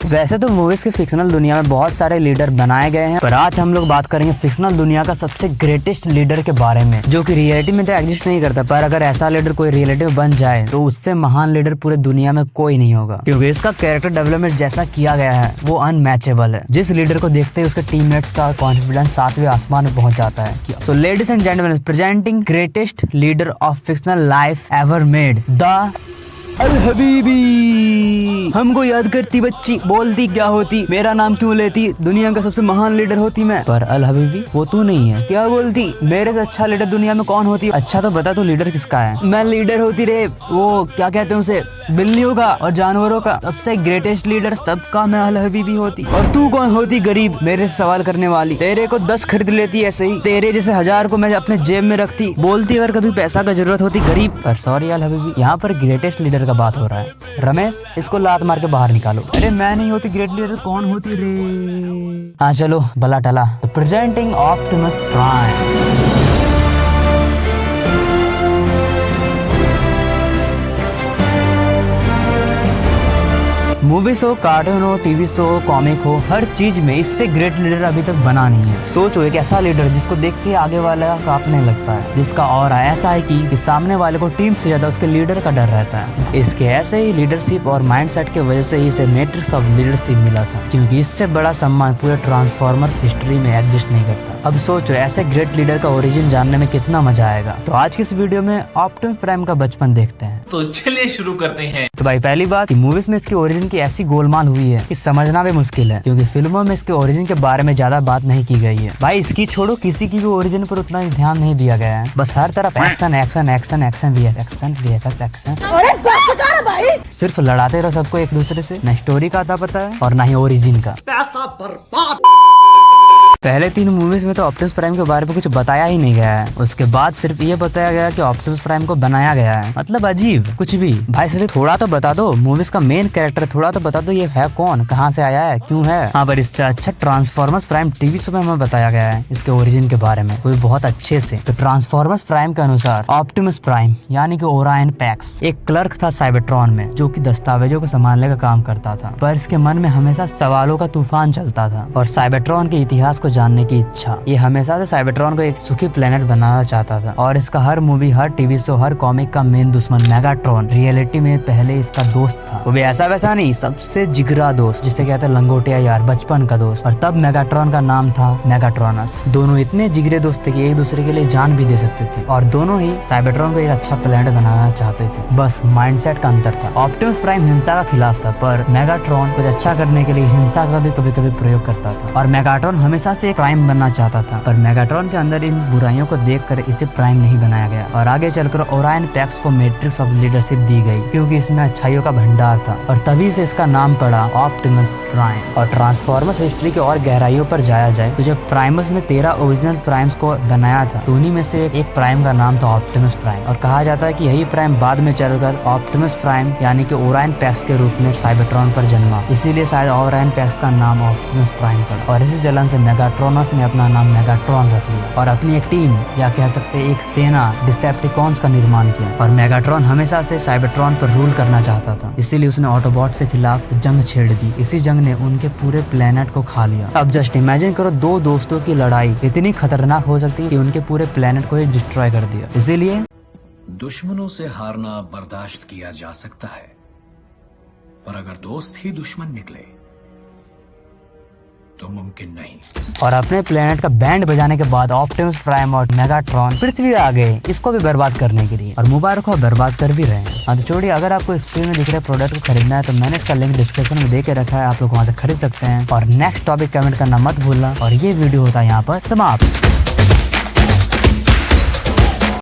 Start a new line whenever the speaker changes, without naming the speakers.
वैसे तो मूवीज के फिक्शनल दुनिया में बहुत सारे लीडर बनाए गए हैं, पर आज हम लोग बात करेंगे फिक्शनल दुनिया का सबसे ग्रेटेस्ट लीडर के बारे में, जो कि रियलिटी में तो एग्जिस्ट नहीं करता, पर अगर ऐसा लीडर कोई रियलिटी में बन जाए तो उससे महान लीडर पूरे दुनिया में कोई नहीं होगा, क्योंकि इसका कैरेक्टर डेवलपमेंट जैसा किया गया है वो अनमैचेबल है। जिस लीडर को देखते ही उसके टीममेट्स का कॉन्फिडेंस 7वें आसमान में पहुंच जाता है। So ladies and gentleman, presenting greatest leader of fictional life ever made, the Al Habibi. हमको याद करती बच्ची, बोलती क्या होती, मेरा नाम क्यों लेती, दुनिया का सबसे महान लीडर होती मैं, पर अल हबीबी वो तू नहीं है। क्या बोलती, मेरे से अच्छा लीडर दुनिया में कौन होती। अच्छा तो बता तू लीडर किसका है। मैं लीडर होती रे वो क्या कहते हैं उसे, बिल्लियों का और जानवरों का सबसे ग्रेटेस्ट लीडर सबका मैं अल हबीबी होती। और तू कौन होती गरीब, मेरे से सवाल करने वाली। तेरे को 10 खरीद लेती ऐसे ही, तेरे जैसे 1000 को मैं अपने जेब में रखती। बोलती अगर कभी पैसा का जरूरत होती गरीब। पर सॉरी अल हबीबी, यहाँ पर ग्रेटेस्ट लीडर का बात हो रहा है। रमेश, इसको लात मार के बाहर निकालो। अरे मैं नहीं होती ग्रेट लीडर, कौन होती रे। हाँ चलो भला टला। Presenting Optimus prime. मूवीज हो, कार्टून हो, टीवी शो हो, कॉमिक हो, हर चीज में इससे ग्रेट लीडर अभी तक बना नहीं है। सोचो एक ऐसा लीडर जिसको देख के आगे वाला कांपने लगता है, जिसका ऑरा ऐसा है कि सामने वाले को टीम से ज्यादा उसके लीडर का डर रहता है। इसके ऐसे ही लीडरशिप और माइंडसेट की वजह से ही इसे मैट्रिक्स ऑफ लीडरशिप मिला था, क्योंकि इससे बड़ा सम्मान पूरे ट्रांसफॉर्मर्स हिस्ट्री में एग्जिस्ट नहीं करता। अब सोचो ऐसे ग्रेट लीडर का ओरिजिन जानने में कितना मजा आएगा। तो आज की इस वीडियो में ऑप्टिमस प्राइम का बचपन देखते हैं।
तो चलिए शुरू करते हैं।
तो भाई पहली बात, मूवीज में इसकी ओरिजिन की ऐसी गोलमाल हुई है कि समझना भी मुश्किल है, क्योंकि फिल्मों में इसके ओरिजिन के बारे में ज्यादा बात नहीं की गई है। भाई इसकी छोड़ो, किसी की भी ओरिजिन पर उतना ही ध्यान नहीं दिया गया है। बस हर तरफ action action action action VFX action. सिर्फ लड़ाते रहो सबको एक दूसरे से, न स्टोरी का अता पता है और न ही ओरिजिन का।
पैसा बर्बाद।
पहले 3 मूवीज में तो ऑप्टिमस प्राइम के बारे में कुछ बताया ही नहीं गया है। उसके बाद सिर्फ ये बताया गया कि ऑप्टिमस प्राइम को बनाया गया है। मतलब अजीब कुछ भी। भाई सिर्फ थोड़ा तो बता दो, मूवीज का मेन कैरेक्टर थोड़ा तो बता दो, ये है कौन, कहाँ से आया है, क्यों है। हाँ, पर इससे अच्छा ट्रांसफॉर्मर्स प्राइम टीवी शो में हमें बताया गया है इसके ओरिजिन के बारे में, वो भी बहुत अच्छे से। तो ट्रांसफॉर्मर्स प्राइम के अनुसार ऑप्टिमस प्राइम यानी कि ओरायन पैक्स एक क्लर्क था साइबरट्रॉन में, जो कि दस्तावेजों को संभालने का काम करता था। पर इसके मन में हमेशा सवालों का तूफान चलता था और साइबरट्रॉन के इतिहास को जानने की इच्छा। ये हमेशा से साइबरट्रॉन को एक सुखी प्लेनेट बनाना चाहता था, और इसका हर मूवी, हर टीवी शो, हर कॉमिक का मेन दुश्मन मेगाट्रॉन रियलिटी में पहले इसका दोस्त था। वो भी ऐसा वैसा नहीं, सबसे जिगरा दोस्त, जिसे कहते हैं लंगोटिया यार, बचपन का दोस्त। और तब मेगाट्रॉन का नाम था मेगाट्रॉनस। दोनों इतने जिगरे दोस्त थे कि एक दूसरे के लिए जान भी दे सकते थे, और दोनों ही साइबरट्रॉन को एक अच्छा प्लेनेट बनाना चाहते थे। बस माइंडसेट का अंतर था। ऑप्टिमस प्राइम हिंसा का खिलाफ था, पर मेगाट्रॉन कुछ अच्छा करने के लिए हिंसा का भी कभी कभी प्रयोग करता था। और मेगाट्रॉन हमेशा से एक प्राइम बनना चाहता था, पर मेगाट्रॉन के अंदर इन बुराइयों को देखकर इसे प्राइम नहीं बनाया गया। और आगे चलकर ओरायन पैक्स को मैट्रिक्स ऑफ लीडरशिप दी गई, क्योंकि इसमें अच्छाइयों का भंडार था, और तभी से इसका नाम पड़ा ऑप्टिमस प्राइम। और ट्रांसफॉर्मर्स हिस्ट्री की और गहराइयों पर जाया जाए तो जब प्राइमस ने 13 ओरिजिनल प्राइम्स को बनाया था, तो उन्हीं में से एक प्राइम का नाम था ऑप्टिमस प्राइम। और कहा जाता है कि यही प्राइम बाद में चलकर ऑप्टिमस प्राइम यानी कि ओरायन पैक्स के रूप में साइबरट्रॉन पर जन्मा, इसीलिए शायद ओरायन पैक्स का नाम ऑप्टिमस प्राइम पड़ा। और इसी जलन से मेगाट्रॉनस ने अपना नाम मेगाट्रॉन रख लिया और अपनी एक टीम या कह सकते एक सेना डिसेप्टिकॉन्स का निर्माण किया। और मेगाट्रॉन हमेशा से साइबरट्रॉन पर रूल करना चाहता था, इसीलिए उसने ऑटोबॉट से खिलाफ जंग छेड़ दी। इसी जंग ने उनके पूरे प्लेनेट को खा लिया। अब जस्ट इमेजिन करो, 2 दोस्तों की लड़ाई इतनी खतरनाक हो सकती है कि उनके पूरे प्लेनेट को ही डिस्ट्रॉय कर दिया। इसीलिए
दुश्मनों से हारना बर्दाश्त किया जा सकता है, पर अगर दोस्त ही दुश्मन निकले तो मुमकिन नहीं।
और अपने प्लेनेट का बैंड बजाने के बाद ऑप्टिमस प्राइम और मेगाट्रॉन पृथ्वी आ गए इसको भी बर्बाद करने के लिए, और मुबारक हो बर्बाद कर भी रहे हैं। हाँ तो छोड़िए, अगर आपको स्क्रीन में दिख रहे प्रोडक्ट को खरीदना है तो मैंने इसका लिंक डिस्क्रिप्शन में दे के रखा है, आप लोग वहाँ से खरीद सकते हैं। और नेक्स्ट टॉपिक कमेंट करना मत भूलना, और ये वीडियो होता है यहाँ पर समाप्त।